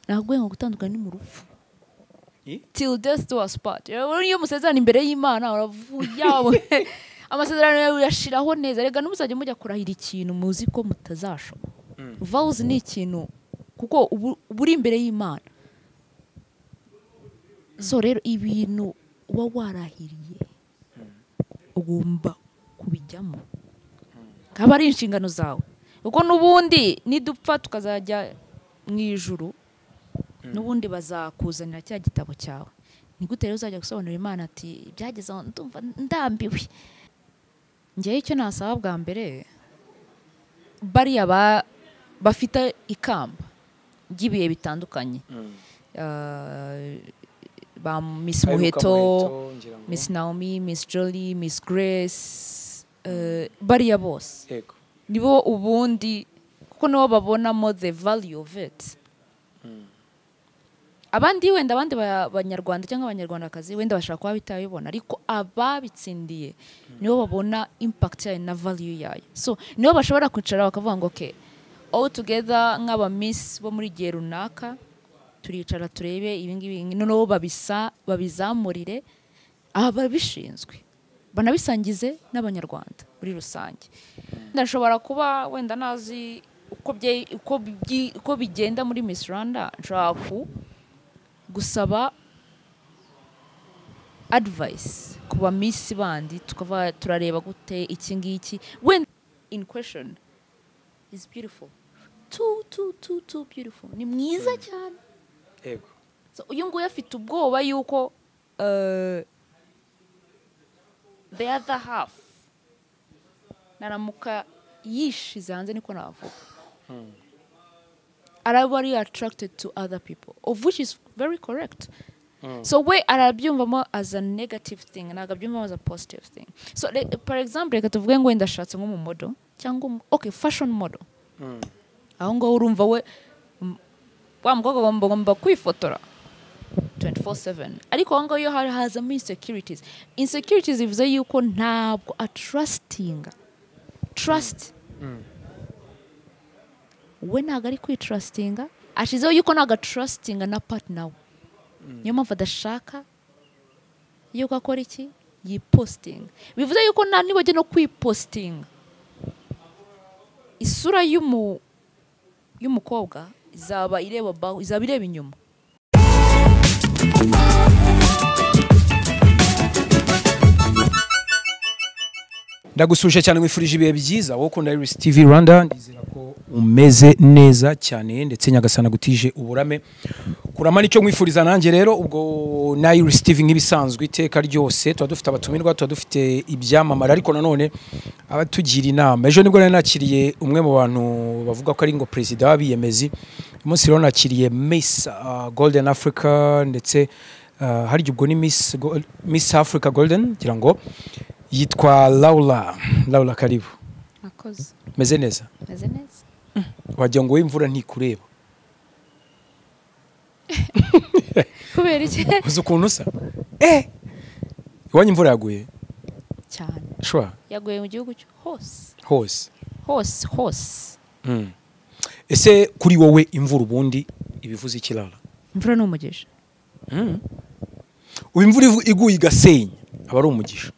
ntabwo ngo gutandukana ni mu rupfu till death do us part. Iyo musezerana imbere y'Imana uravuye amasezerano yawe yashiraho neza. Rega n'umuzajye mujya kurahira ikintu muzi ko mutazashobora. Vows ni ikintu kuko uburi imbere y'Imana. So rero ibintu uba warahiriye ugomba kubijyamo, kaba ari inshingano zawe, kuko n'ubundi nidupfa tukazajya mu ijuru n'ubundi bazakuzanira cya gitabo cyawe. Ni gute rero uzajya gusobanurira Imana ati byageze aho ndumva ndambiwe? Ngewe icyo nasaba bwa mbere, bariya bafite ikamba ry'ibihe bitandukanye, ba Miss Muheto, Miss Naomi, Miss Jolie, Miss Grace, bariya bose nibo ubundi kuko nibo babonamo the value of it. Abandi wenda abandi abanyarwanda cyangwa abanyarwandakazi wenda bashaka kuba bitabibona, ariko ababitsindiye nibo babona impact yayo na value yayo. So nibo bashobora kwicara bakavuga ngo okay, all together nk'aba Miss bo muri gihe runaka turicara turebe ibingibi noneho babizamurire ababishinzwe banabisangize n'abanyarwanda muri rusange. Ndashobora kuba wenda nazi uko bigenda muri Miss Rwanda, nshaka gusaba advice kuba Miss bandi tukava turareba gute iki ngiki when in question is beautiful, too beautiful, ni mwiza cyane. Ego. So uyu nguyu afite ubwoba yuko the other half naramuka yishize hanze niko navuga. Araba ari attracted to other people, of which is very correct. So we arabyumvamo as a negative thing and agabyumvamo as a positive thing. So for example, reka tuvuge ngo ndashatse nko mu model cyangwa okay fashion model. Aho ngo urumva we wa mukobwa ngomba kwifotora 24/7, ariko aho ngo yo hazamo insecurities bivuze yuko ntabwo trust we ntabwo ari kwitrustinga, ashizeho yuko ntabwo trustinga na partner we. Niyo mpamvu adashaka yuko akora iki yipostinga. Bivuze yuko nta nibajye no kwipostinga isura y'umukobwa izaba ireba inyuma. Ndagusuje cyane mwifurije ibihe byiza wowe ukunda Iris TV Rwanda, ndizera ko umeze neza cyane ndetse nyagasana gutije uburame kurama nicyo mwifuriza nanjye. Rero ubwo na Iris TV nk'ibisanzwe iteka ryose tuba dufite abatumirwa, tuba dufite ibyamamara, ariko nanone abatugira inama. Ejo nibwo nakiriye umwe mu bantu bavuga ko ari ngo president w'abiyemezi. Umunsi rero nakiriye Miss Golden Africa ndetse hari ubwo ni Miss Africa Golden ngira ngo yitwa Laura karibu. Akoze. Meze neza? Meze neza. Wagira ngo imvura ntikureba. Kubera iki? Uzi ukuntu usa? Iwanyu imvura yaguye? Cyane. Shwa? Yaguye mu gihugu hose. Hose. Ese kuri wowe imvura ubundi ibivuze iki Laura? Imvura ni umugisha. Imvura iguye igasenya aba ari umugisha.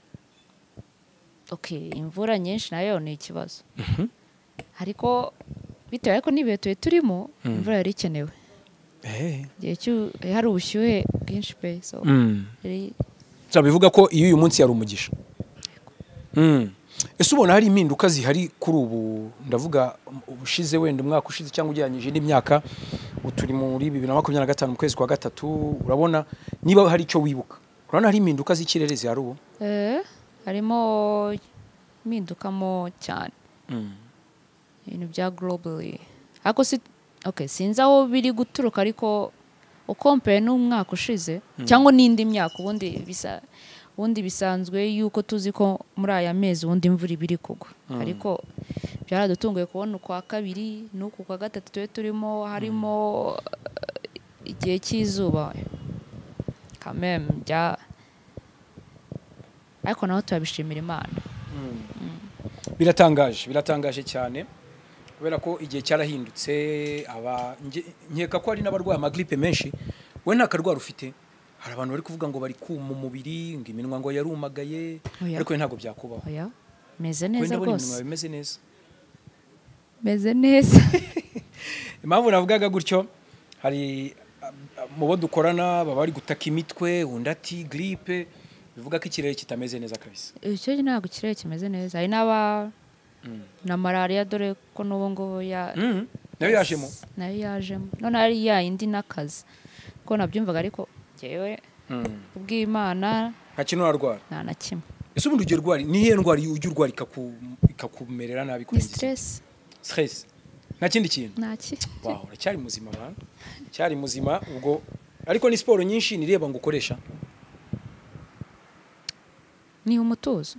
Okay, imvura nyinshi nayo ni ikibazo. Ariko bitewe ariko nibihe turimo imvura yari ikenewe. Hari ubushyuhe bwinshi pe, so bivuga ko iyo uyu munsi yari umugisha. Ese ubona hari impinduka zihari kuri ubu, ndavuga ubushize wenda umwaka ushize cyangwa ujyanyije n'imyaka turi muri 2025 mu kwezi kwa gatatu, urabona niba hari icyo wibuka, urabona hari impinduka z'ikirere zihari ubu? Harimo impindukamo cyane ibintu bya globally, ariko sinzi aho biri guturuka, ariko ukompere n'umwaka ushize cyangwa n'indi myaka ubundi bisanzwe yuko tuzi ko muri aya mezi ubundi imvura ibiri kugwa, ariko byaradutunguye kubona kwa kabiri n'uku kwa gatatu twe turimo harimo igihe cy'izuba kameme ariko naho turabishimira Imana. Biratangaje cyane kubera ko igihe cyarahindutse nkeka ko hari n'abarwaye amagripe menshi we nta karwara ufite hari abantu bari kuvuga ngo bari kuma umubiri ngo iminwa ngo yarumagaye ariko we ntabwo byakubaho meze neza rwose iminwa bimeze neza meze neza impamvu navugaga gutyo hari mu bo dukorana baba bari gutaka imitwe undi ati gripe bivuga ko ikirere kitameze neza kabisa icyo ntabwo ikirere kimeze neza hari n'aba na malaria dore ko n'ubu ngubu nayo yajemo none hari ya indi n'akazi ko nabyumvaga ariko njyewe kubw'Imana nta kintu urarwara nta na kimwe ese ubundi ujya urwara nihe ndwara ujya urwara ikakumerera nabi kurenza stress nta kindi kintu wow uracyari muzima abantu cyari muzima ubwo ariko ni siporo nyinshi nireba ngo ukoresha ni umutuzo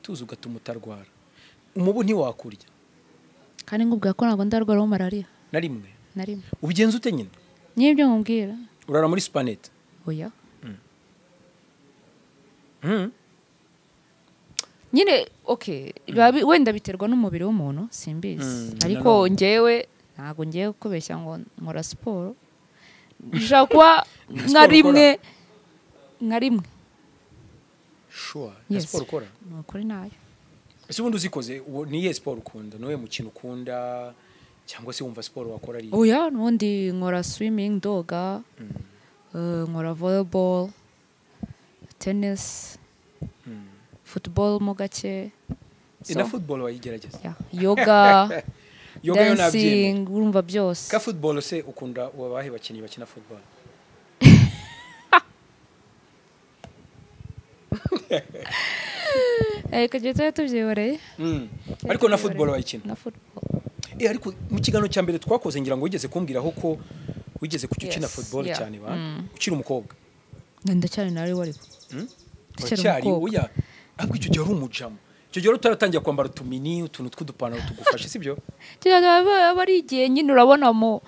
ugatuma utarwara umubu ntiwakurya kandi ngubwa ko ntabwo ndarwara malaria na rimwe ubigenza ute nyine n'ibyo nkubwira urara muri supanete oya nyine okay wenda biterwa n'umubiri w'umuntu simbizi ariko njyewe ntabwo ngiye kubeshya ngo nkora siporo nshaka kuba nka rimwe sure siporo ukora ni ukuri nayo ese ubundi uzikoze niye siporo ukunda niwe mukino ukunda cyangwa se wumva siporo wakora ari oya n'ubundi nkora swimming doga nkora volleyball tennis football mo gake ina football wayigerageza yoga dancing urumva byose ka football se ukunda wabahe bakinnyi bakina football kageze tubyiboreye ariko na football wayikina na football ariko mu kiganiro cya mbere twakoze ngira ngo wigeze kumbwiraho ko wigeze kukina football cyane ukiri umukobwa ndacyari nawe wariko ndacyari uya ariko icyo gihe ari umujamo icyo gihe utaratangiye kwambara utumini utuntu tw'udupantaro tugufashe sibyo bari igihe nyine urabona mu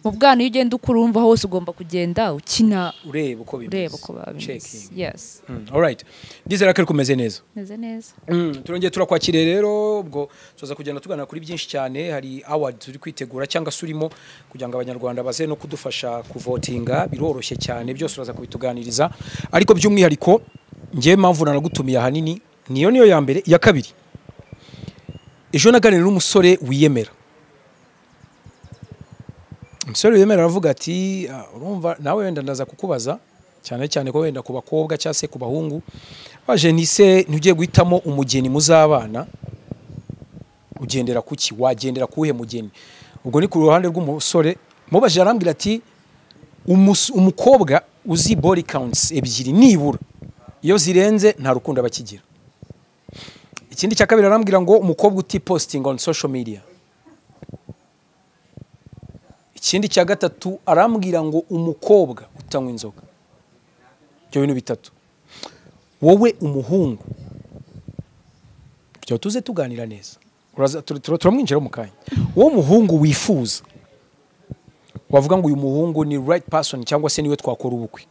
bwana iyo ugenda ukurumva hose ugomba kugenda ukina ureba uko bimeze yes alright ndizera ko kumeze neza meze neza turongeye turakwakire rero ubwo tuza kugenda tugana kuri byinshi cyane hari awards uri kwitegura cyangwa surimo kugira ngo abanyarwanda baze no kudufasha kuvotinga biroroshye cyane byose uraza kubituganiriza ariko by'umwihariko ngiye mpamvu nanagutumiye ahanini niyo ya mbere ya kabiri ejo naganira n'umusore wiyemera umusore wiyemera aravuga ati urumva nawe wenda ndaza kukubaza cyane cyane ko wenda ku bakobwa cyangwa se ku bahungu waje nise ntugiye guhitamo umugeni muzabana ugendera kuki wagendera kuhe mugeni ubwo ni ku ruhande rw'umusore mubaje arambwira ati umukobwa uzi body counts ebyiri nibura iyo zirenze nta rukundo abakigira ikindi cya kabiri arambwira ngo umukobwa uti posting on social media ikindi cya gatatu arambwira ngo umukobwa utanywa inzoga ibyo bintu bitatu wowe umuhungu byo tuze tuganira neza turamwinjira mu kanya wowe umuhungu wifuza wavuga ngo uyu muhungu ni right person cyangwa se niwe twakora ubukwe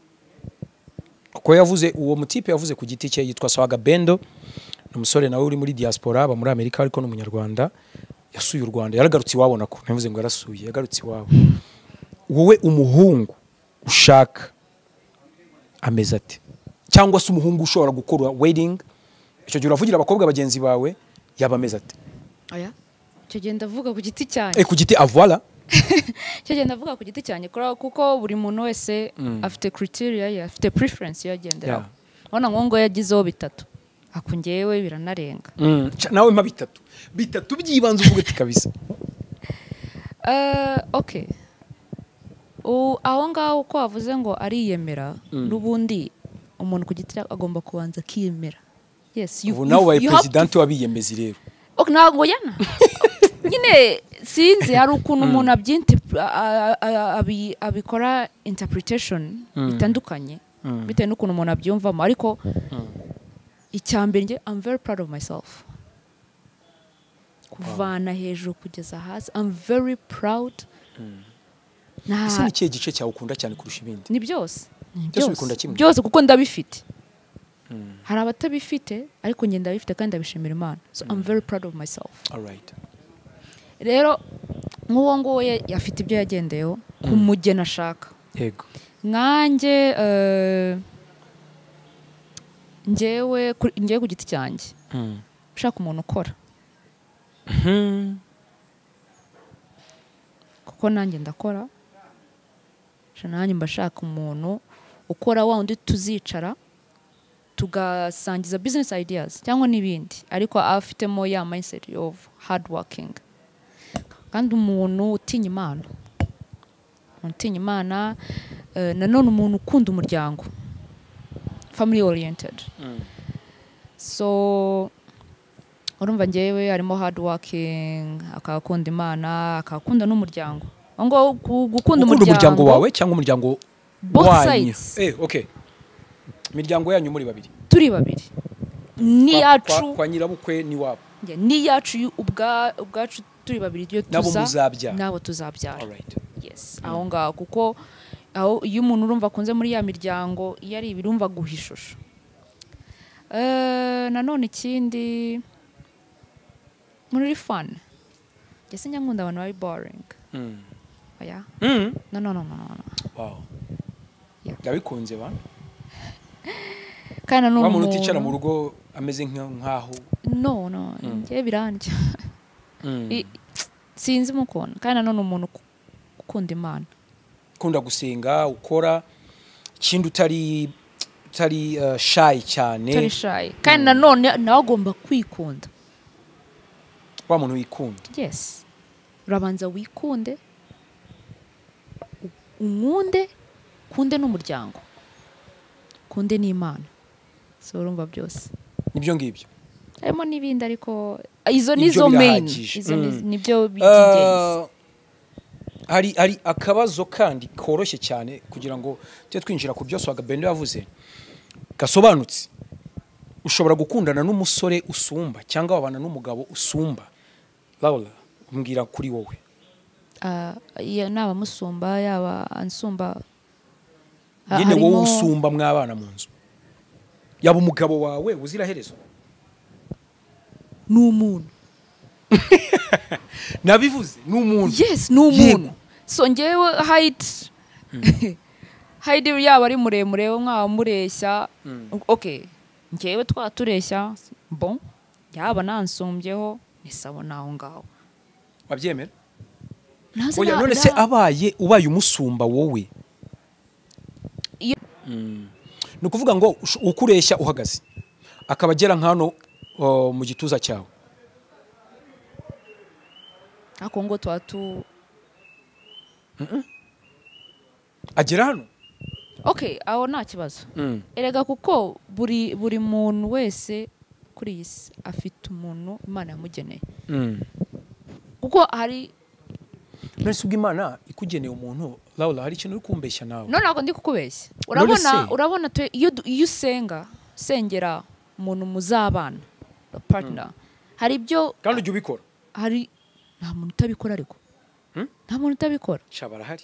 kuko yavuze uwo mutipe yavuze ku giti cye yitwa Swaga Bendo ni umusore nawe uri muri diaspora aba muri Amerika ariko no munyarwanda yasuye u Rwanda yaragarutse iwabo nako navuze ngo yarasuye yagarutse iwabo wowe umuhungu ushaka ameze ate cyangwa se umuhungu ushobora gukora wedding icyo gihe uravugira abakobwa bagenzi bawe yaba ameze ate oya icyo gihe ndavuga ku giti cyane ku giti voilà icyo gihe ndavuga ku giti cyane kuko buri muntu wese afite criteria ye afite preference yagenderaho ubona ngo yagizeho bitatu akungewe biranarenga nawe mpa bitatu byibanze uvuga ati kabisa okay aho ngaho uko wavuze ngo ariyemera n'ubundi umuntu ku giti agomba kubanza akiyemera yes ubu nawe wabaye president wabiyemezi rero ntabwo yana nyine sinzi hari ukuntu umuntu abikora interpretation bitandukanye bitewe n'ukuntu umuntu abyumvamo ariko icyambere nge I'm very proud of myself kuvana hejuru kugeza hasi I'm very proud ese ni ikihe gice cyawe ukunda cyane kurusha ibindi ni byose ukunda kimwe byose kuko ndabifite hari abatabifite ariko ngenda bifite kandi ndabishimira Imana, so I'm very proud of myself. All right. Rero nk'uwo nguwo yafite ibyo yagendeyeho ku mugeni ashaka. Yego. Nkanjye njyewe ku giti cyanjye ushaka umuntu ukora kuko nanjye ndakora, nanjye mbashaka umuntu ukora wa undi tuzicara tugasangiza business ideas cyangwa n'ibindi, ariko afitemo ya mindset of hard working, kandi umuntu utinya Imana, nanone umuntu ukunda umuryango, family oriented. So urumva njyewe harimo hard working, akakunda Imana, akakunda n'umuryango. Ngo gukunda umuryango wawe cyangwa umuryango wanyu? Okay. Imiryango yanyu muri babiri? Turi babiri. Ni yacu kwa nyirabukwe ni wabo? Ni yacu ubwacu turi babiri ryo nabo tuzabyara. All right. Yes. Aho ngaho kuko aho iyo umuntu urumva akunze muri ya miryango iyo ari ibirumva guhishusha. Nanone ikindi muri fun. Gese nyangunda abantu bari boring. Oya. No. Wow. Yeah. Ndabikunze ba? Kana no. Wa muntu uticara mu rugo ameze nkaho. No. Ngiye biranje. Sinzi mukona. Kana none umuntu ukunda Imana. Ukunda gusenga, ukora ikindi utari shy cyane. Utari shy. Kandi nanone nawe agomba kwikunda. Wa muntu wikunda. Yes. Urabanza wikunde. Unkunde, kunde n'umuryango. Kunde n'Imana. So urumva byose. Nibyo ngibyo. Harimo n'ibindi ariko izo nizo main. Izo nibyo bigenzi. Hari akabazo kandi koroshye cyane kugira ngo tujye twinjira ku byose Bendo yavuze. Gasobanutse. Ushobora gukundana n'umusore usumba cyangwa wabana n'umugabo usumba. Laura, umbwira kuri wowe. Naba musumba yaba ansumba. Nyine wowe usumba mwabana mu nzu. Yaba umugabo wawe uzira herezo. N'umuntu. Nabivuze n'umuntu. Yes, n'umuntu. So ngewe height yaba ari muremure mwa mureshya. Okay. Ngewe twatureshya bon. Yaba nansumbyeho nisabo naho ngaho. Wabyemera? Oya none se ubaye umusumba wowe. Nukuvuga ngo ukureshya uhagaze. Akabagera nkano mu gituza cyawe. Ako ngo twatu agera hano. Okay, aho nta kibazo. Erega kuko buri muntu wese kuri iyi si afite umuntu Imana yamugeneye. Kuko hari Nese ubw'Imana ikugeneye umuntu, Laura hari ikintu uri kumbeshya nawe. No ntabwo ndi kukubeshya. Urabona iyo usenga sengera umuntu muzabana, partner. Hari ibyo kandi ujye ubikora. Hari nta muntu utabikora ariko. Nta muntu utabikora. Shabara hari.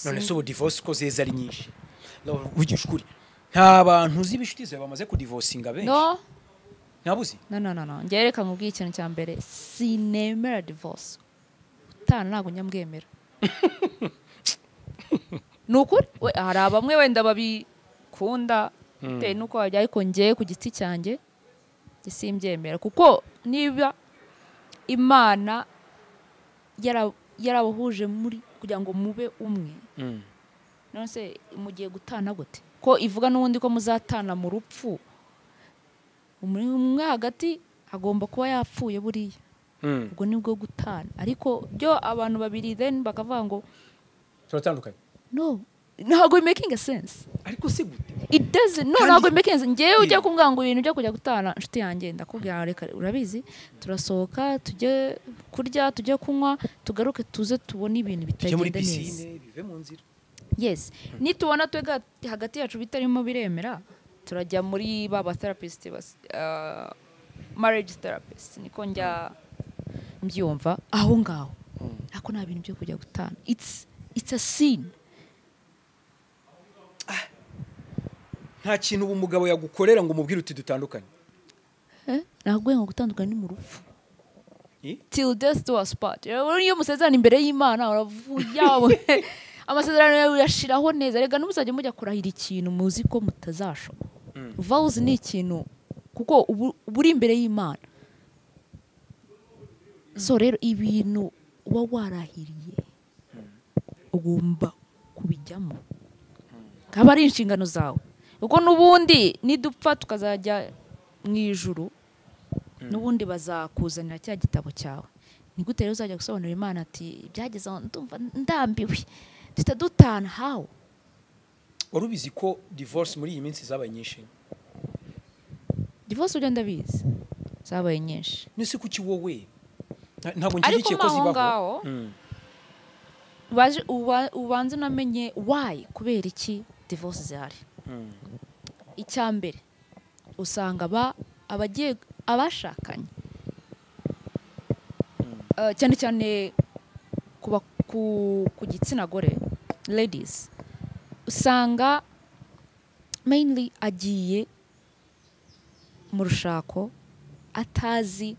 None so divorce ko zeza ari nyinshi. Laura uvugisha ukuri. Nta bantu z'ibishutize bamaze ku divorcinga benshi. No. Nabuzi? No. Ngereka nkubwiye ikintu cya mbere, sinemera divorce. Ntago nyambwemera. Nukuri hari abamwe wenda babikunda nuko wajya ariko ngiye ku giti cyanjye gisimbyemera kuko niba Imana yarabahuje muri kugira ngo mube umwe. None se mugiye gutana gute? Ko ivuga n'ubundi ko muzatana mu rupfu. Umwe hagati agomba kuba yapfuye buriya. Ubwo nibwo gutana. Ariko byo abantu babiri then bakavuga ngo turatandukanye. No, ntago making a sense. Ariko si gute? It doesn't. No, ntago making sense. Ngewe ujya kumbwira ngo ibintu byo kujya gutana nshuti yanjye ndakubwira reka urabizi turasohoka tujye kurya tujye kunywa tugaruke tuze tubone ibintu bitagenda neza. Bive mu nzira. Yes. Nitubona twega hagati yacu bitarimo biremera turajya muri baba therapist marriage therapist niko njya mbyumva aho ngaho. Ako nta bintu byo kujya gutana. It's a sin. nta kintu ubu umugabo yagukorera ngo umubwire uti dutandukanye ntabwo ngo gutandukana ni mu rupfu I? till death do us part iyo musezerana imbere y'Imana uravuye amasezerano yawe yashiraho neza rega n'umuzajye mujya kurahira ikintu muzi ko mutazashobora vows ni ikintu kuko buri imbere y'Imana so rero ibintu uba warahiriye ugomba kubijyamo kaba ari inshingano zawe kuko n'ubundi nidupfa tukazajya mu ijuru n'ubundi bazakuzanira cya gitabo cyawe ni gute rero uzajya gusobanurira Imana ati byageze aho ndumva ndambiwe dutana how warubizi ko divorce muri iyi minsi zabaye nyinshi divorce ugenda bizi zabaye nyinshi nisi kuki wowe ntabwo ngiye ko zibaho ubanze unamenye why kubera iki divorce zihari icya mbere usanga abashakanye cyane cyane ku gitsina gore ladies usanga mainly agiye mu rushako atazi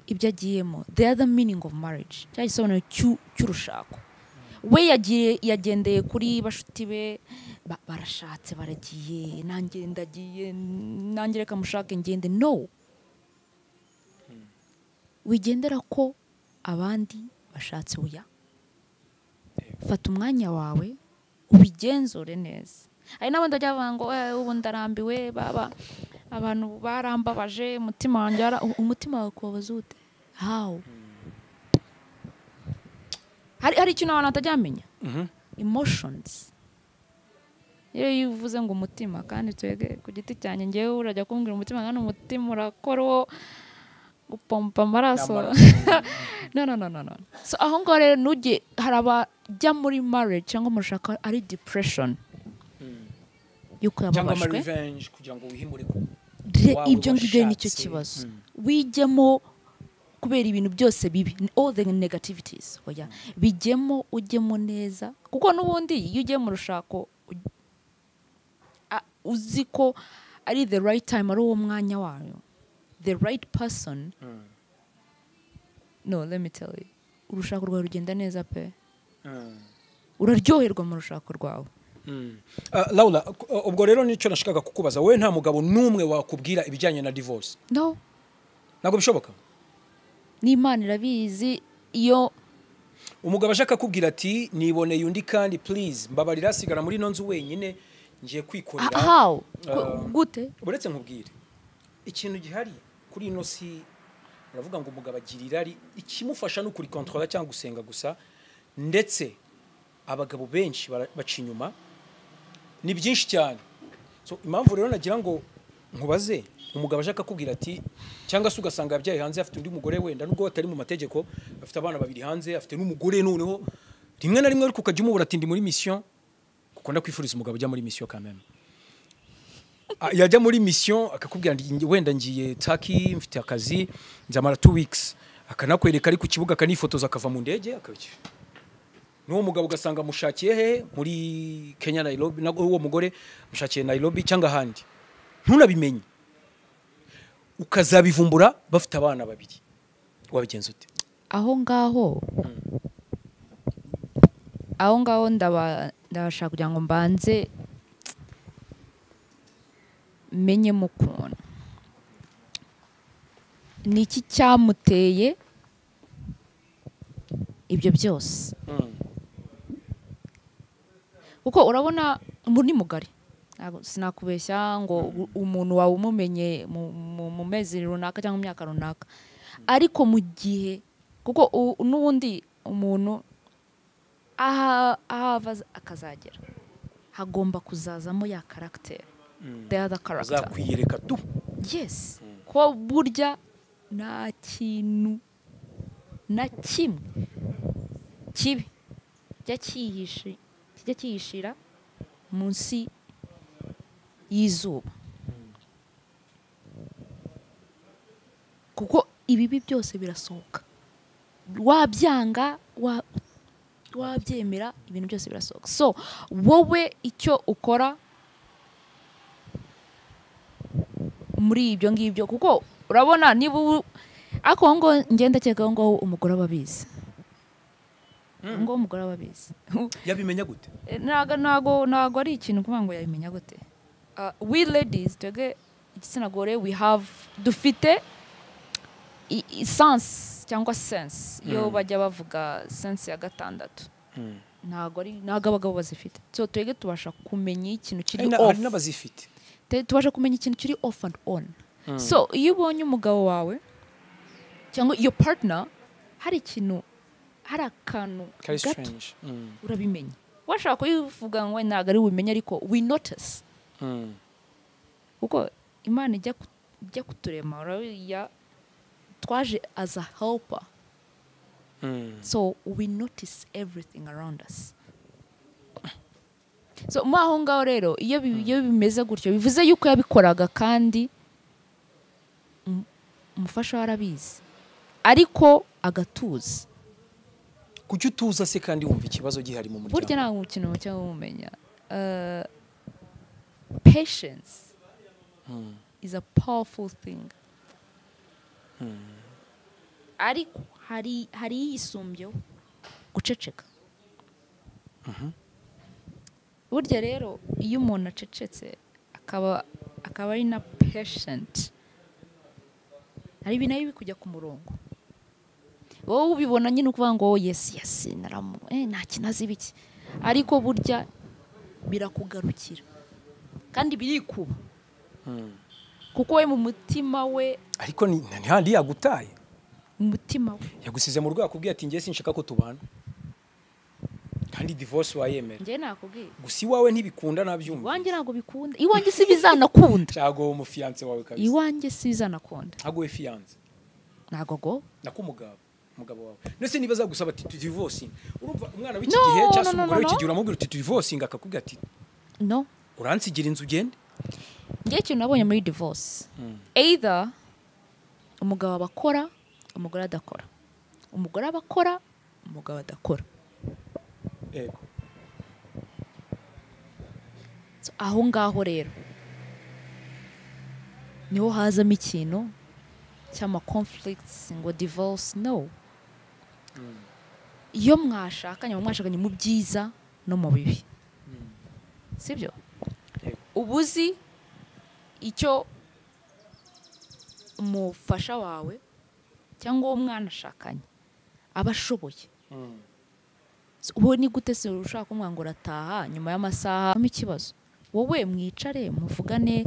ibyo agiyemo the other meaning of marriage cyangwa isobanuro cy'urushako we yagendeye kuri bashuti be barashatse baragiye nanjye ndagiye nanjye reka mushake ngende no wigendera ko abandi bashatse uya fata umwanya wawe ubigenzure neza hari n'abandi bajya bavuga ngo ubu ndarambiwe abantu barambabaje umutima wawe kubabaza ute how hari ikintu abantu batajyamenya emotions iyo uvuze ngo umutima kandi twege ku giti cyanjye ngewe urajya kumbwira umutima kandi umutima urakora uwo gupompa amaraso no so aho ngaho rero nujye hari abajya muri marriage cyangwa mushaka ari depression yuko yababajwe kugira ngo wihimure ibyo ngibyo nicyo kibazo wijyemo kubera ibintu byose bibi all the negativities oya bijyemo ujyemo neza kuko n'ubundi iyo ugiye mu rushako uzi ko ari the right time ari uwo mwanya wayo the right person no let me tell you urushako rwawe rugenda neza pe uraryoherwa mu rushako rwawe Laura ubwo rero nicyo nashakaga kukubaza wowe nta mugabo n'umwe wakubwira ibijyanye na divorce no ntabwo bishoboka n'Imana irabizi iyo umugabo ashaka kubwira ati niboneye undi kandi please mbabarira sigara muri no nzu wenyine ngiye kwikorera how gute uretse nkubwire ikintu gihari kuri ino si uravuga ngo umugabo agirira ari ikimufasha no kuri control cyangwa gusenga gusa ndetse abagabo benshi baca inyuma ni byinshi cyane so impamvu rero nagira ngo nkubaze umugabo ashaka kubwira ati cyangwa se ugasanga yabyaye hanze afite undi mugore wenda nubwo atari mu mategeko afite abana babiri hanze afite n'umugore noneho rimwe na rimwe ariko ukajya umubura ati ndi muri mission kuko ndakwifuriza umugabo ujya muri mission quand même yajya muri mission akakubwira wenda ngiye Turkey mfite akazi nzamara 2 weeks akanakwereka ari ku kibuga akanifotoza akava mu ndege akabiki n'uwo mugabo ugasanga mushakiye he muri Kenya Nairobi uwo mugore mushakiye Nairobi cyangwa ahandi ntunabimenye ukazabivumbura bafite abana babiri wabigenza ute aho ngaho ndabashaka kugira ngo mbanze menye mukuntu ni iki cyamuteye ibyo byose kuko urabona muri mugari sinakubeshya ngo umuntu wawe umumenye mu mezi runaka cyangwa mu myaka runaka ariko mu gihe kuko n'ubundi umuntu ahava akazagera hagomba kuzazamo ya character the other character zakwiyereka tu yes ko burya nta kintu na kimwe kibi kijya cyihishira munsi y'izuba kuko ibibi byose birasohoka wabyanga wabyemera ibintu byose birasohoka so wowe icyo ukora muri ibyo ngibyo kuko urabona niba ako ngo ngenda cyeka ngo umugore ababizi ngo umugore ababizi yabimenya gute nago ari ikintu kuvuga ngo yabimenya gute we ladies twege igitsina gore we have dufite sense cyangwa sense yo bajya bavuga sense ya gatandatu ntago abagabo bazifite so twege tubasha kumenya ikintu kiri off hari n'abazifite tubasha kumenya ikintu kiri off and on so iyo ubonye umugabo wawe cyangwa iyo partner hari akantu gato urabimenya washaka kuyivuga ngo ntago ari ubimenya ariko we notice kuko Imana ijya kuturema urabiya twaje as a helper so we notice everything around us so mwaho ngaho rero iyo bimeze gutyo bivuze yuko yabikoraga kandi umufasha warabizi ariko agatuza kuki utuza se kandi wumva ikibazo gihari mu muryango burya ntabwo ikintu cyo umenya patience is a powerful thing ariko hari yisumbyeho guceceka burya rero iyo umuntu acecetse akaba ari na patient hari ibintu nayo bikujya ku murongo wowe ubibona nyine ukuvuga ngo yes naramu nta kinazi ibiki ariko burya birakugarukira kandi birikuba kuko we mu mutima we ariko ni handi yagutaye mu mutima we yagusize mu rwego akubwiye ati ngiye sinshaka ko tubana kandi divorce wayemera ngiye nakubwiye gusa iwawe ntibikunda nabyumva iwanjye ntabwo bikunda iwanjye si bizanakunda cyago mu fiance wawe kabisa iwanjye si bizanakunda ntago we fiance ntago go umugabo wawe nese niba zagusaba ati divorce urumva umwana w'iki gihe cyase umugore w'iki gihe uramubwira uti divorce akakubwira ati no uransigira inzu ugende ngiye cyo nabonye muri divorce either umugabo abakora umugore adakora umugore abakora umugabo adakora yego so aho ngaho rero niho hazamo ikintu cyama conflicts ngo divorce no iyo mwashakanye mu byiza no mu bibi sibyo ubuzi icyo umufasha wawe cyangwa uwo mwana ashakanye aba ashoboye ubu ni gute se ushaka kumwangura ataha nyuma y'amasaha ikibazo wowe mwicare muvugane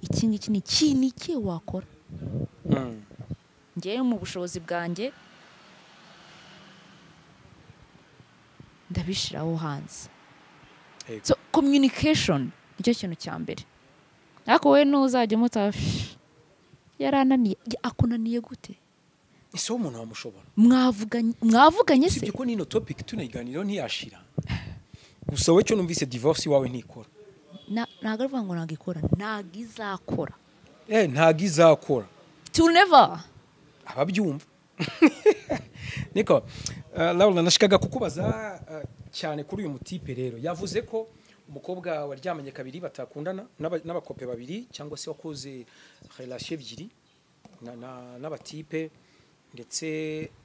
iki ngiki ni iki wakora ngewe mu bushobozi bwanjye ndabishiraho hanze so communication nicyo kintu cya mbere ariko we ntuzajya mutafi yarananiye akunaniye gute ese umuntu wamushobora mwavuganye se sibyo ko nino topic tunayiganiraho ntiyashira gusa we cyo numvise divorce wawe ntikora ntago avuga ngo ntago ikora ntago izakora ntago izakora to never ababyumva niko Laura nashikaga kukubaza cyane kuri uyu mutipe rero yavuze ko umukobwa waryamanye kabiri batakundana n'abakope babiri cyangwa se wakoze relation ebyiri n'abatipe ndetse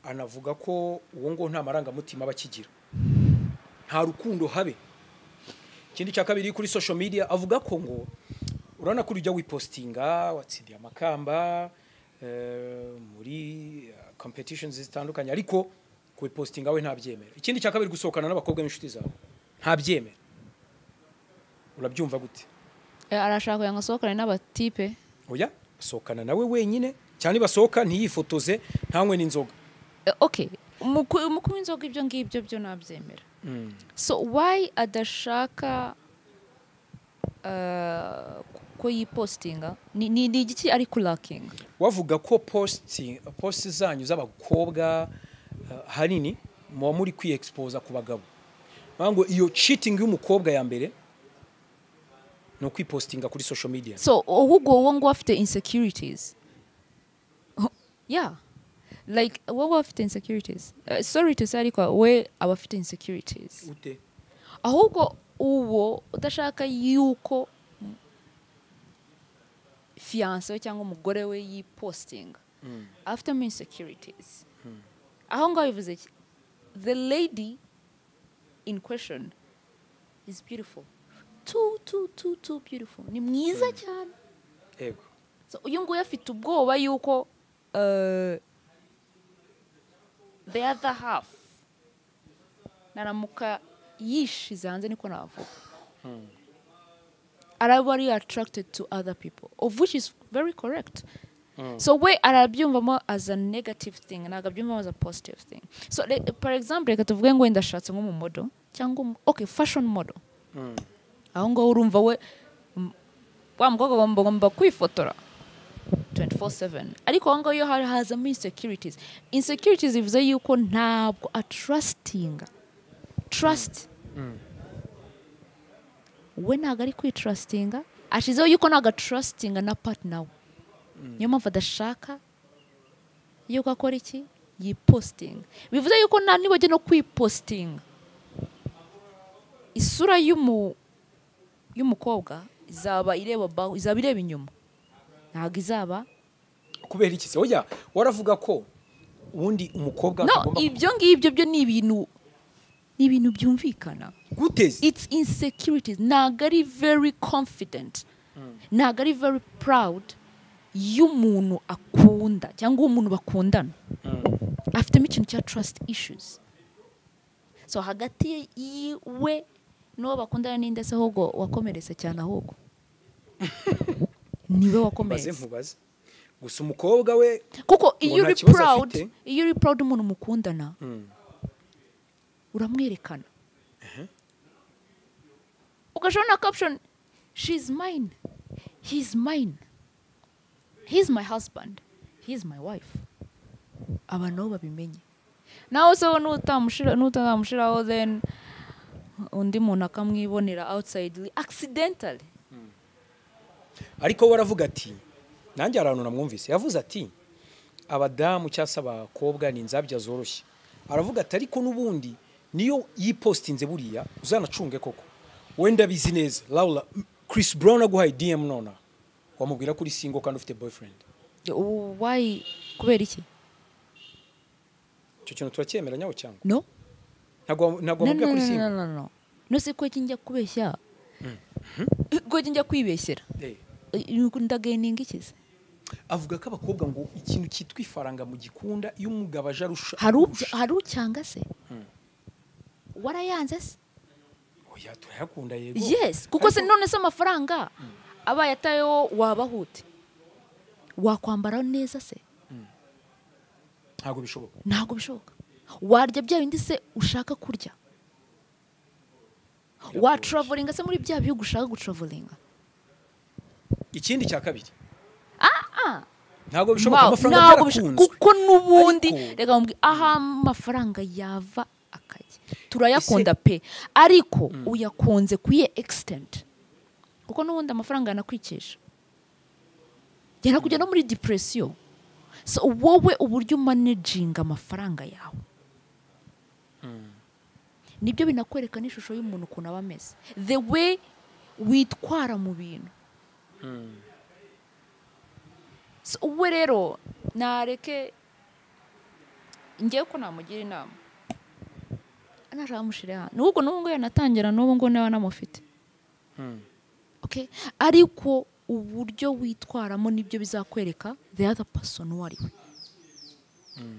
anavuga ko uwo ngo nta marangamutima bakigira nta rukundo habe ikindi cya kabiri kuri social media avuga ko ngo urana kuri ujya wipostinga watsindiye amakamba muri competitions zitandukanye ariko kubipostinga we ntabyemera ikindi cya kabiri gusohokana n'abakobwa b'inshuti zawe ntabyemera urabyumva gute arashaka yanga sohokana n'abatipe oya sohokana nawe wenyine cyane basohoka ntiyifotoze ntanywe n'inzoga okay umukuru w'inzoga ibyo ngibyo byo nabyemera so why adashaka ko yipostinga ni igiki ari kulakinga wavuga ko post zanyu z'abakobwa hanini muba muri kwiexposa ku bagabo ngo iyo cheating y'umukobwa ya mbere no kwipostinga kuri social media so ahubwo uwo ngo afite insecurities yeah like wowe afite insecurities sorry to say ariko we aba afite insecurities ute ahubwo uwo udashaka yuko fiance we cyangwa umugore we yipostinga afitemo insecurities aho ngaho bivuze iki the lady in question is beautiful too beautiful ni mwiza cyane yego so uyu nguyu afite ubwoba yuko the other half naramuka yishize hanze niko navuga araba ari attracted to other people of which is very correct so we arabyumvamo as a negative thing ntabwo abyumvamo as a positive thing so for example reka tuvuge ngo wenda ashatse nko mu model cyangwa okay fashion model aho ngaho urumva we wa mukobwa bagomba kwifotora 24/7 ariko aho ngaho iyo hazamo insecurities bivuze yuko ntabwo atrustinga trust we ntabwo ari kwitrustinga ashizeho yuko ntabwo atrustinga na partner we niyo mpamvu adashaka yuko akora iki yipostinga bivuze yuko nta nibajya no kwipostinga isura y'umukobwa izaba ireba inyuma ntabwo izaba kubera iki se oya waravuga ko ubundi umukobwa no ibyo ngibyo byo ni ibintu byumvikana guteze it's insecurities ntabwo ari very confident ntabwo ari very proud y'umuntu akunda cyangwa umuntu bakundana afitemo ikintu cya trust issues so hagati yiwe n'uwo bakundana n'inde se ahubwo wakomeretse cyane ahubwo niwe wakomeretse nkubaze gusa umukobwa we kuko iyo uri proud umuntu mukundana uramwerekana ugashobora na caption she's mine he's mine he's my husband he's my wife abantu nabo babimenye nawe se n'utamushiraho then undi muntu akamwibonera outside accidentally ariko waravuga ati nanjye arantu namwumvise yavuze ati abadamu cyangwa abakobwa ni inzabya zoroshye aravuga ati ariko n'ubundi niyo yipostinze buriya uzanacunge koko wenda bizi neza Laura Chris Brown aguhaye DM nona wamubwira kuri single kandi ufite boyfriend why kubera iki cyo kintu turacyemera nyawo cyangwa no ntago wamubwira kuri single no se ko kinjya kubeshya ko kinjya kwibeshyera ndagaininga ikize avuga ko abakobwa ngo ikintu cyitwa ifaranga mu gikunda iyo umugabo aje arusha hari ucyanga se warayanze se oya turayakunda yego yes kuko se none se amafaranga abaye atayo wabahute wakwambara neza se ntago bishoboka warya bya bindi se ushaka kurya wa traveling se muri bya bihugu ushaka gutravelinga ikindi cya kabiri ntago bishoboka amafaranga yarakunze kuko nubundi reka mbwi aha amafaranga yava akajya turayakunda pe ariko uyakunze kuye extent kuko nubundi amafaranga yanakwikesha yana kujya no muri depression so wowe uburyo managing amafaranga yawe nibyo binakwereka n'ishusho y'umuntu ukuntu aba ameze the way witwara mu bintu so uwe rero nareke ngiye ko namugira inama anaramushire hano n'ubwo n'ubwo yanatangira n'ubu ngo nawe namufite okay ariko uburyo witwaramo nibyo bizakwereka the other person wari we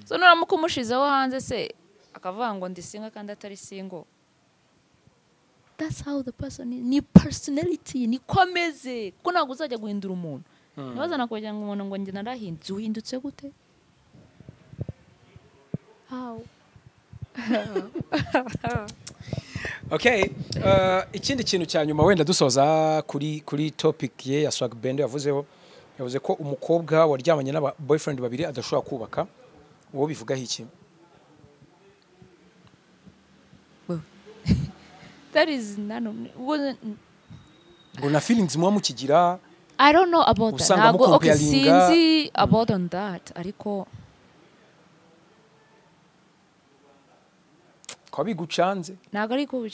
so nuramukumushizeho hanze se akavuga ngo ndi single kandi atari single that's how the person is ni personality ni komeze kuko ntabwo uzajya guhindura umuntu nibazana kugira ngo umuntu ngo njye narahindutse uhindutse gute how okay ikindi kintu cya nyuma wenda dusoza kuri topic ye ya Swag Bendo yavuze ko umukobwa waryamanye n'aba boyfriend babiri adashobora kubaka uwo bivugaho iki that is none ngo na feelings muba mukigira I don't know about that ntabwo okay sinzi about on that ariko ko bigucanze ntabwo ariko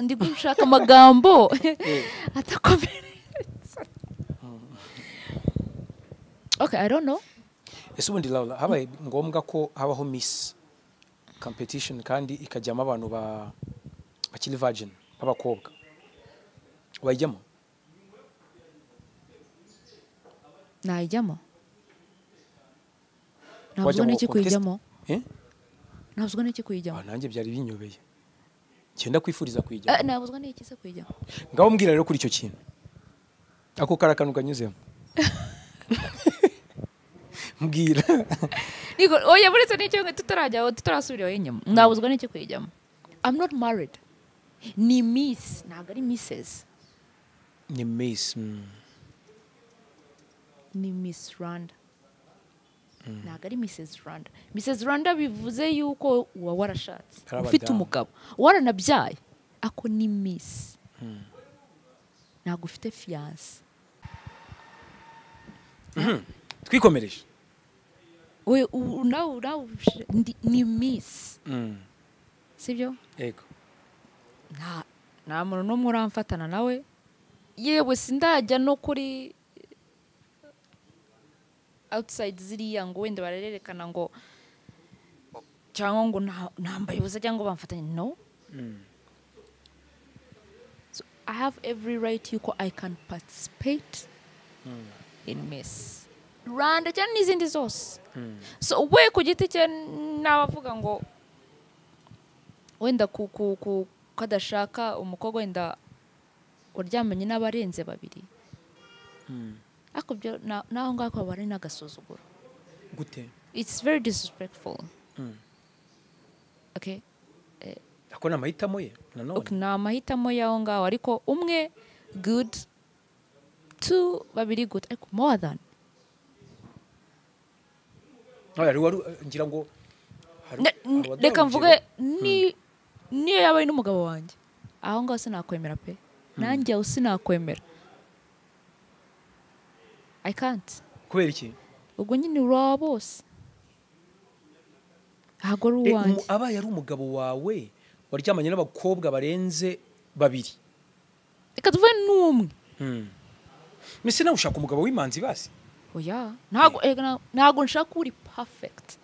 ndi gushaka amagambo atakomeretsa Okay, I don't know. ese ubundi Laura habaye ngombwa ko habaho Miss competition kandi ikajyamo abantu bakiri virgin b'abakobwa wayijyamo Najyamo. Ntabwo n'iki kuyijyamo. Ntabwo n'iki kuyijyamo. Nanjye byari binyobeye. Cyenda kwifuriza kuyijyamo. Ntabwo n'iki se kuyijyamo. Ngaho mbwira rero kuri icyo kintu. Ako karakanu kanyuzemo. Mbwira. Niko oya buretse n'icyo tutarajyaho tutarasubiraho inyuma. Ntabwo n'iki kuyijyamo. I'm not married. Ni Miss, ntabwo ari Mrs. Ni Miss. Ni Miss Rwanda. Ntabwo ari Mrs. Rwanda. Mrs. Rwanda bivuze yuko uba warashatse ufite umugabo waranabyaye ako ni Miss. Ntabwo ufite fiance. Twikomereje. We ni Miss. Sibyo? Yego. Nta muntu n'umwe uramfatana nawe. Yewe sindajya no kuri outside ziriya ngo wenda bararerekana ngo cyangwa ngo nambaye ubusa cyangwa bamfatanye no. So I have every right yuko I can participate in Miss Rwanda cyane n'izindi zose. So we ku giti cye nabavuga ngo wenda kadashaka umukobwa wenda uryamanye n'abarenze babiri. Ako byo naho ngako bari nagasuzuguro. Gute? It's very disrespectful. Okay. Ako na mahitamo ye nanone. Okay, na mahitamo yaho ngaho ariko umwe good, two babiri good, ariko more than. Ngira ngo reka mvuge niyo yabaye n'umugabo wanjye aho ngaho sinakwemera pe. Nanjye aho sinakwemera. I can't. Kubera iki? Ubwo nyine uraba bose. Ntabwo ari uwanjye. Abaye ari umugabo wawe waryamanye n'abakobwa barenze babiri. Reka tuvuge n'umwe. Mise nawe ushaka umugabo w'imanzi basi? Oya. Ntabwo nshaka uri perfect.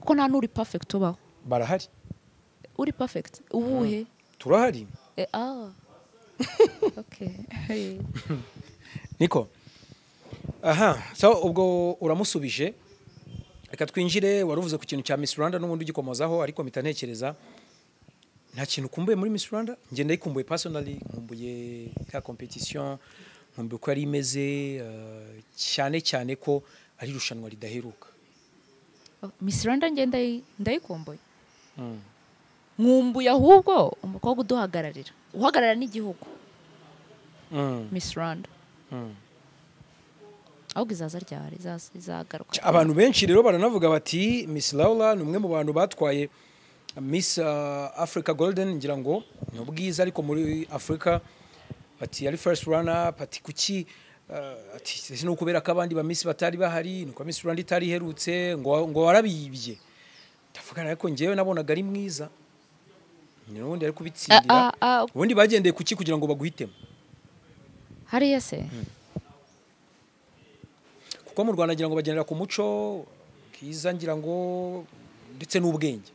Kuko nta n'uri perfect ubaho. Barahari. Uri perfect. Ubuhe? Turahari. Okay. Niko. Aha, so ubwo uramusubije. Reka twinjire waruvuze ku kintu cya Miss Rwanda n'ubundi ugikomozaho ariko mpita ntekereza nta kintu kumbuye muri Miss Rwanda. Nge ndayikumbuye personally, nkumbuye ka competition, nkumbuye ko yari imeze cyane cyane ko ari rushanwa ridaheruka. Miss Rwanda nge ndayikumbuye. Nkumbuye ahubwo umukobwa uduhagararira. Uhagarara n'igihugu. Miss Rwanda. Ahubwo izaza ryari izagaruka. Abantu benshi rero baranavuga bati Miss Laura ni umwe mu bantu batwaye Miss Africa Golden ngira ngo ni ubwiza ariko muri Africa bati ari first runner pati kuki ati no kubera ko abandi ba Miss batari bahari nuko Miss Rwanda itari herutse ngo warabibye. Tafugana ariko ngewe nabonaga ari mwiza. Ni n'ubundi ari kubitsindira. Ubundi bagendeye kuki kugira ngo baguhitemo. Hariya se. Kuko mu Rwanda ngira ngo bagendera ku muco kiza ngira ngo ndetse n'ubwenge.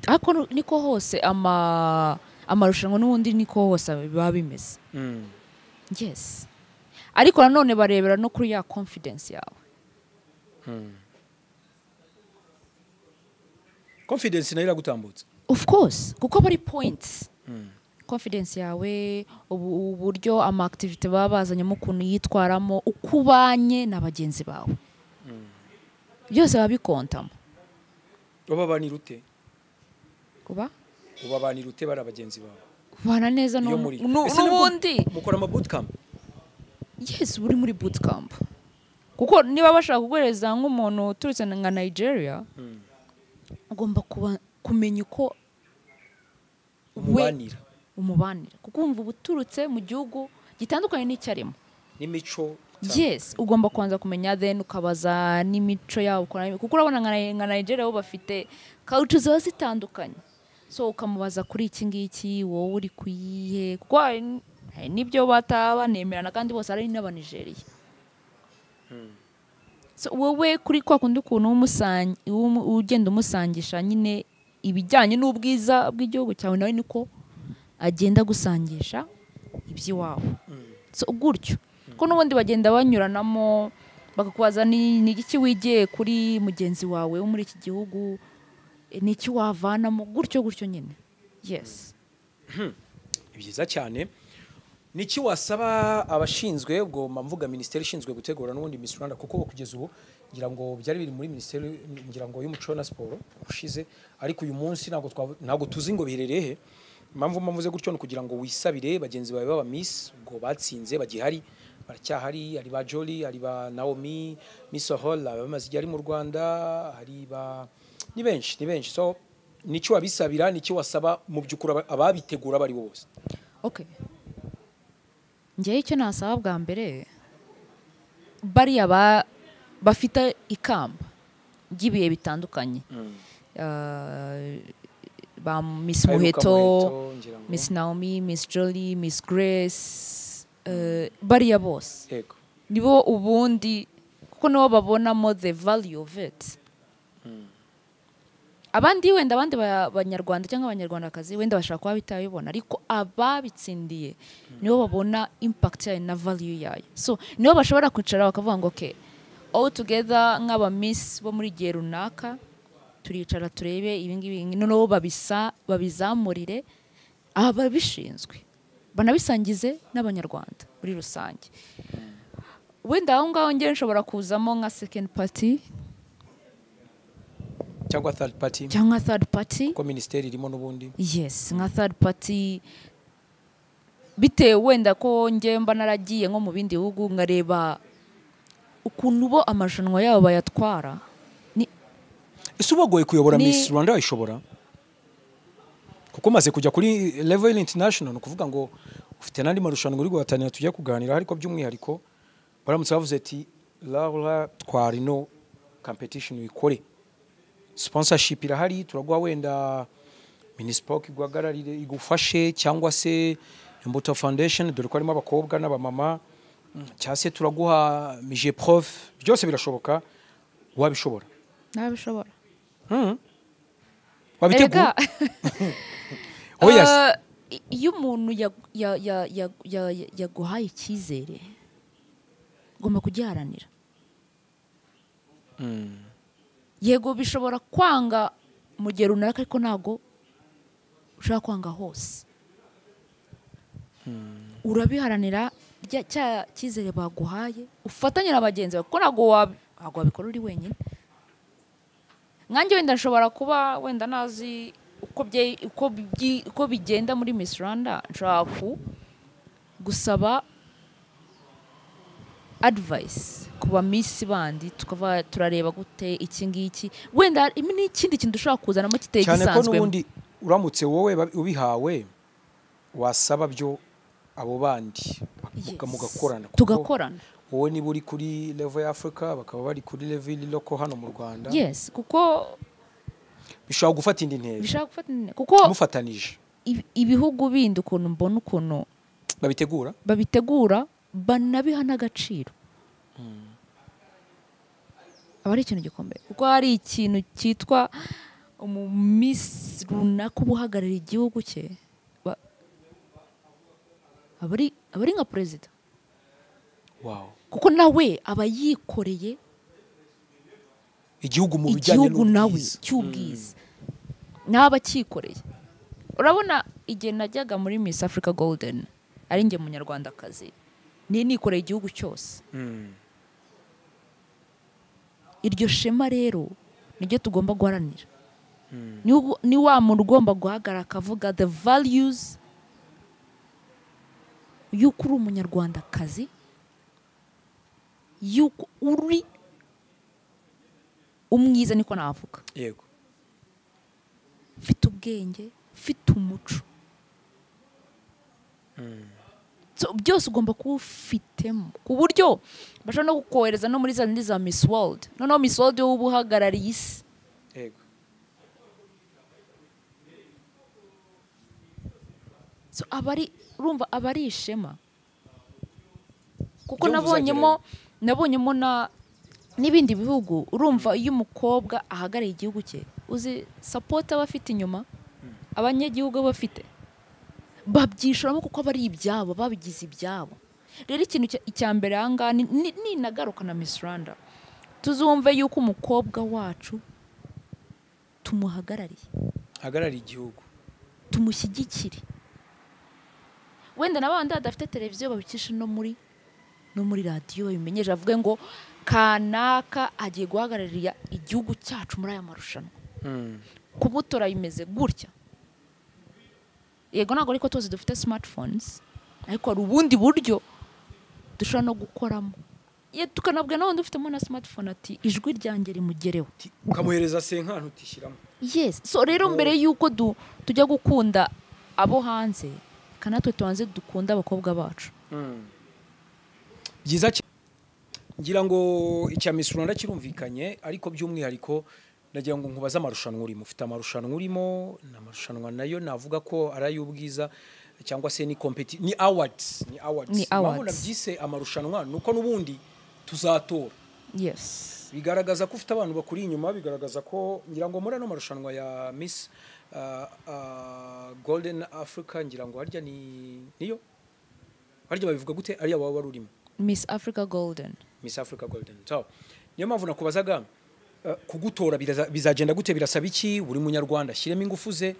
Ariko niko hose amarushanwa n'ubundi niko hose biba bimeze. Yes. Ariko nanone barebera no kuri ya confidence yawe. Confidence nayo iragutambutse. Of course, kuko bari points. Confidence yawe, uburyo ama activity baba bazanyemo ukuntu yitwaramo, ukubanye n'abagenzi bawe. Byose babikontamo. Ubabanirute. Kuba? Ubabanirute bari abagenzi bawe. Bana neza n'ubundi. Mukora ama bootcamp. Yes, buri muri bootcamp. Kuko niba bashaka kuguhereza nk'umuntu uturutse nka Nigeria, ugomba kumenya uko umubanira kuko umva ubuturutse mu gihugu gitandukanye n'icyarimo n'imico. Yes, ugomba kwanza kumenya then ukabaza n'imico yawo kuko urabona nka Nigeria bo bafite culture zose zitandukanye. So ukamubaza kuri iki ngiki wowe uri kuyihe kuko nibyo batabanemerana kandi bose ari n'aba Nigeria. So wowe kuri kwa kundi ukuntu ugenda umusangisha nyine ibijyanye n'ubwiza bw'igihugu cyawe, nawe niko agenda gusangisha iby'iwabo. So gutyo ko n'ubundi bagenda banyuranamo bakakubaza ni iki wigiye kuri mugenzi wawe wo muri iki gihugu, ni iki wavanamo, gutyo nyine. Yes. Byiza cyane. Niki wasaba abashinzwe ubwo mvuga ministeri ishinzwe gutegura n'ubundi Miss Rwanda, kuko kugeza ubu ngira ngo byari biri muri ministeri ngira ngo y'umuco na sport ushize, ariko uyu munsi ntago tuzi ngo biherereye he. Impamvu mvuze gutyo no kugira ngo wisabire bagenzi bawe baba Miss ubwo batsinze bagihari, baracyahari, ari ba Jolie, ari ba Naomi, Miss Hall abamaze ari mu Rwanda, hari ba ni benshi. So niki wabisabira, niki wasaba mu byukura ababitegura bari bose? Okay. Njye icyo nasaba bwa mbere bariya bafite ikamba ry'ibihe bitandukanye, ba Miss Muheto, Miss Naomi, Miss Jolie, Miss Grace, bariya bose nibo ubundi kuko nibo babonamo the value of it. Abandi banyarwanda cyangwa abanyarwandakazi wenda bashaka kuba bitabibona, ariko ababitsindiye nibo babona impact yayo na value yayo. So nibo bashobora kwicara bakavuga ngo okay, all together nk'aba Miss bo muri gihe runaka turicara turebe ibingibi noneho babizamurire ababishinzwe banabisangize n'abanyarwanda muri rusange. Wenda aho ngaho ngiye nshobora kuzamo nka second party cyangwa third party ko ministeri irimo n'ubundi. Yes, nka third party bitewe wenda ko ngiye mba naragiye nko mu bindi bihugu ngareba ukuntu bo amarushanwa yabo bayatwara. Ese ubagoye kuyobora Miss Rwanda ishobora kuko maze kujya kuri level international, no kuvuga ngo ufite nandi marushanwa uri guhatanira tujya kuganira, ariko by'umwihariko baramutse bavuze ati Laura twari no competition wikore, sponsorship irahari, turaguha wenda Minispoc igwagararire igufashe, cyangwa se Imbuto Foundation dore ko arimo abakobwa n'abamama, cyangwa se turaguha Mije Prof, byose birashoboka. Wabishobora? Nabishobora. Wabitegura? Iyo umuntu yaguhaye icyizere ugomba kugiharanira. Yego bishobora kwanga mu gihe runaka, ariko ntago ushaka kwanga hose. Urabiharanira cya cyizere baguhaye, ufatanye na bagenzi bawe, kuko ntago wabikora uri wenyine. Nkanjye wenda nshobora kuba wenda nazi uko bigenda muri Miss Rwanda, nshobora gusaba advice kuba Miss bandi, tukava turareba gute iki ngiki, wenda n'ikindi kintu dushobora kuzanamo kiteye gisanzwe. Cyane ko n'ubundi uramutse wowe ubihawe wasaba byo abo bandi mugakorana, tugakorana. Wowe niba uri kuri level ya Africa bakaba bari kuri level local hano mu Rwanda. Yes, kuko bishobora gufata indi ntera, kuko mufatanije ibihugu bindi ukuntu mbona ukuntu babitegura banabiha n'agaciro. Aba ari ikintu gikomeye, kuko hari ikintu cyitwa Miss runaka ubuhagarariye igihugu cye, aba ari nka perezida. Wow. Kuko nawe aba yikoreye igihugu mu bijyanye n'ubwiza cy'ubwiza, naba cyikoreye. Urabona igihe najyaga muri Miss Africa Golden ari nge munyarwandakazi, nikoreye igihugu cyose. Iryo shema rero niryo tugomba guharanira. Ni wa muntu ugomba guhagarara akavuga the values y'uko uri umunyarwandakazi, yuko uri umwiza, niko navuga. Yego. Ufite ubwenge, ufite umuco. So byose ugomba kuba ufitemo, ku buryo bashobora no kukohereza no muri za Miss World. Noneho Miss World yo ubuhagarariye isi. Yego. So urumva abari ishema. Kuko nabonyemo n'ibindi bihugu urumva iyo umukobwa ahagarariye igihugu cye uzi support aba afite inyuma abanyagihugu bafite babyishoramo kuko aba ari ibyabo babigize ibyabo. Rero ikintu icya mbere ahangaha ni nagaruka na Miss Rwanda tuzumve yuko umukobwa wacu tumuhagarariye igihugu tumushyigikire. Wenda n'abandi badafite televiziyo babicisha no muri radiyo babimenyeje avuge ngo kanaka agiye guhagararira igihugu cyacu muri aya marushanwa. Kubutora bimeze gutya. Yego ntabwo ariko tuzi dufite smartphones ariko hari ubundi buryo dushobora no gukoramo. Tukanabwira n'abandi ufitemo na smartphone ati ijwi ryanjye rimugereho ukamuhereza senkano utishyiramo. Yes, so rero mbere yuko tujya gukunda abo hanze kanatwe tubanze dukunda abakobwa bacu. Byiza ngira ngo icya Miss Rwanda kirumvikanye ariko by'umwihariko nagira ngo nkubaza amarushanwa urimo. Ufite amarushanwa urimo n'amarushanwa nayo navuga ko ari ay'ubwiza cyangwa se ni awards. Mpamvu nabyise amarushanwa nuko n'ubundi tuzatora. Yes. Bigaragaza ko ufite abantu bakuri inyuma, bigaragaza ko ngira ngo muri ano marushanwa ya Miss Golden Africa ngira ngo harya niyo harya babivuga gute ari aba wari urimo Miss Africa Golden. So niyo mpamvu nakubazaga kugutora bizagenda gute, birasaba iki buri munyarwanda ashyiremo ingufu ze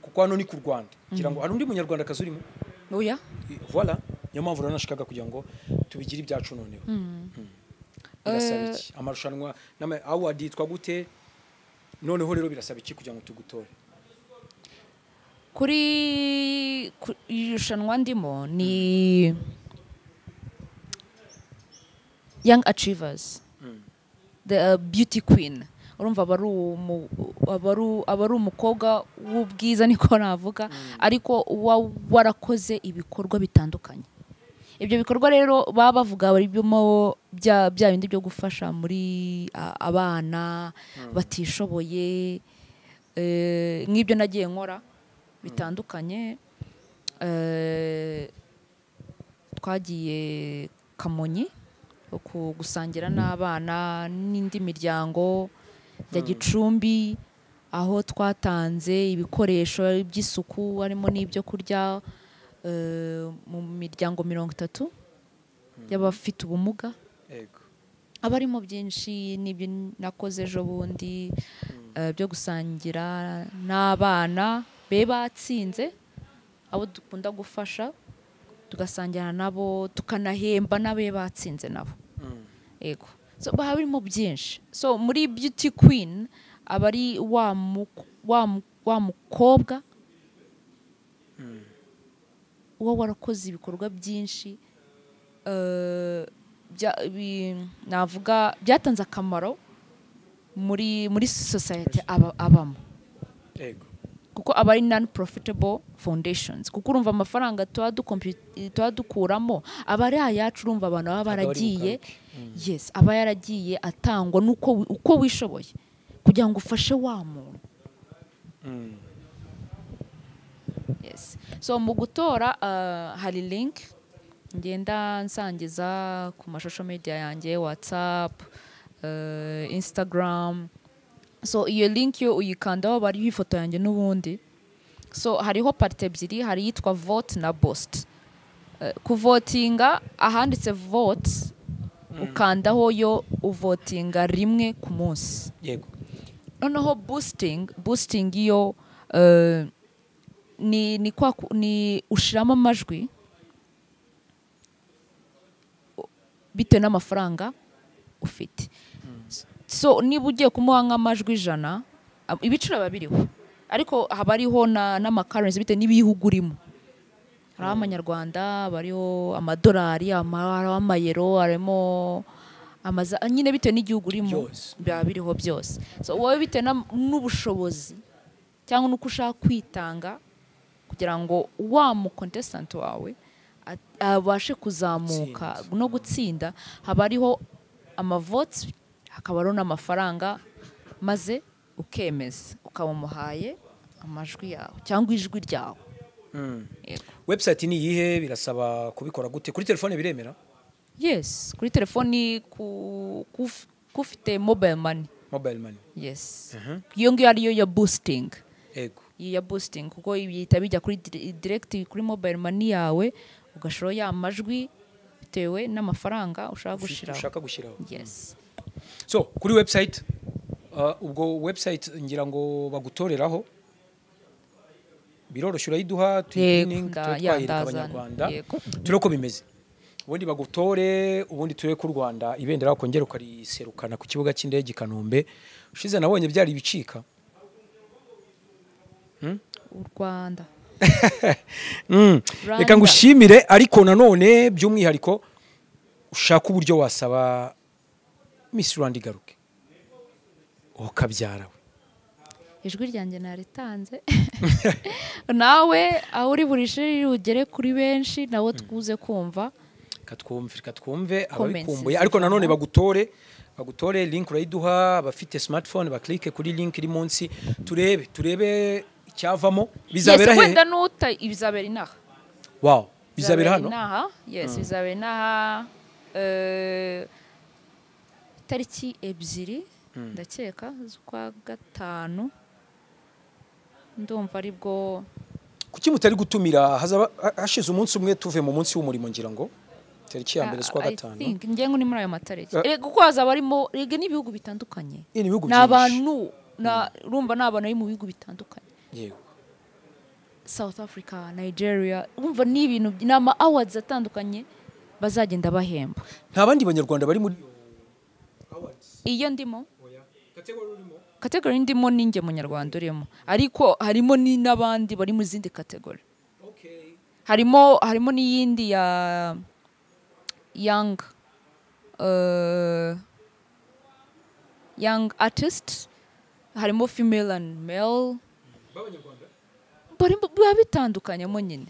kuko hano ni ku Rwanda ngira ngo hari undi munyarwanda kazurimo. Oya. Voilà niyo mpamvu ranashikaga kugira ngo tubigire ibyacu noneho. Birasaba iki amarushanwa award yitwa gute noneho rero birasaba iki kugira ngo tugutore? Kuri irushanwa ndimo ni Young Achievers, the beauty queen. Urumva abaru umukobwa w'ubwiza niko navuga ariko warakoze ibikorwa bitandukanye. Ibyo bikorwa rero baba bavuga barimo bya bindi byo gufasha muri abana batishoboye nk'ibyo nagiye nkora bitandukanye. Twagiye Kamonyi gusangira n'abana n'indi miryango ya Gicumbi aho twatanze ibikoresho by'isuku harimo n'ibyo kurya mu miryango 30 y'abafite ubumuga. Abarimo byinshi n'ibyo nakoze ejo bundi byo gusangira n'abana be batsinze abo dukunda gufasha tugasangira nabo tukanahemba nabe batsinze nabo. Yego, so barimo byinshi. So muri beauty queen abari wa mukobwa uwo warakoze ibikorwa byinshi navuga byatanze akamaro muri society abamo. Yego, kuko aba ari non-profitable foundations kuko urumva amafaranga tuba dukuramo aba ari ayacu. Urumva abantu baba baragiye yes aba yaragiye atangwa nuko uko wishoboye kugira ngo ufashe wa muntu. Yes, so mu gutora hari link ngenda nsangiza ku social media yanjye WhatsApp, Instagram. So iyo link yo uyikandaho bari ifoto yanjye n'ubundi. So hariho party ebyiri, hari yitwa vote na boost. Kuvotinga ahanditse vote ukandaho yo uvotinga rimwe ku munsi. Yego. Noneho boosting yo ni ushiramo amajwi bitewe n'amafaranga ufite. So niba ugiye kumuha nk'amajwi 100 ibiciro babiriho ariko haba ariho n'amacurrency bitewe n'ibihugu urimo. Hari amanyarwanda, bariho amadolari, amayero, harimo nyine bitewe n'igihugu urimo biriho byose. So wowe bitewe n'ubushobozi cyangwa nuko ushaka kwitanga kugira ngo wa mu contestant wawe abashe kuzamuka no gutsinda, haba ariho amavotes hakaba ariho n'amafaranga maze ukemeza ukabumuhaye amajwi yawe cyangwa ijwi ryawe. Website ni yihe? Birasaba kubikora gute? Kuri telefone biremera? Yes, kuri telefoni kuba ufite mobile money. mobile money. Yes. Iyo ngiyo ariyo ya boosting. Ego. Iyo ya boosting kuko ibihita bijya kuri direct kuri mobile money yawe ugashoro ya majwi bitewe n'amafaranga ushaka gushiraho. Yes. So kuri website ubwo website ngira ngo bagutoreraho biroroshye urayiduha training twayirika abanyarwanda tureko bimeze ubundi bagutore ubundi tureke ku Rwanda ibendera kongera ukariserukana ku kibuga cy'indege Kanombe ushize nabonye byari bicika u Rwanda reka ngushimire ariko nanone by'umwihariko ushaka uburyo wasaba Miss Rwanda igaruke ukabyara ijwi ryanjye naritanze nawe aho uri burishiri ugere kuri benshi nawo twuze kumva katwumve ababikumbuye ariko nanone bagutore link urayiduha abafite smartphone baklike kuri link iri munsi turebe icyavamo bizabera he wenda nuta ibizabera inaha wow bizabera hano yes bizabera inaha tariki 2 ndakeka z'ukwa 5 ndumva aribwo kuki mutari gutumira hazaba hashize umunsi umwe tuve mu munsi w'umurimo ngira ngo tariki ya mbere z'ukwa 5 ngiye ngo ni muri ayo matariki kuko hazaba arimo rege n'ibihugu bitandukanye n'abantu rumva n'abantu ari mu bihugu bitandukanye yego South Africa Nigeria umva n'ibintu n'ama awards atandukanye bazagenda bahemba nta bandi banyarwanda bari muri awards iyo ndimo category ndimo ninge munyarwanda urimo ariko harimo ni nabandi bari mu zindi category harimo n'iyindi ya young artist harimo female and male bari bitandukanyemo nyine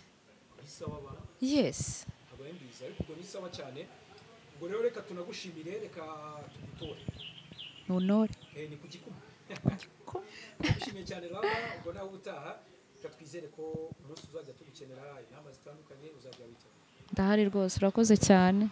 yes ubwo rero reka tunagushimire reka tugutore nonore ni kugikuma Nishimiye cyane raba ubwo nawe utaha twizere ko umunsi uzajya tugukenera inama zitandukanye uzajya witaba ndahari rwose urakoze cyane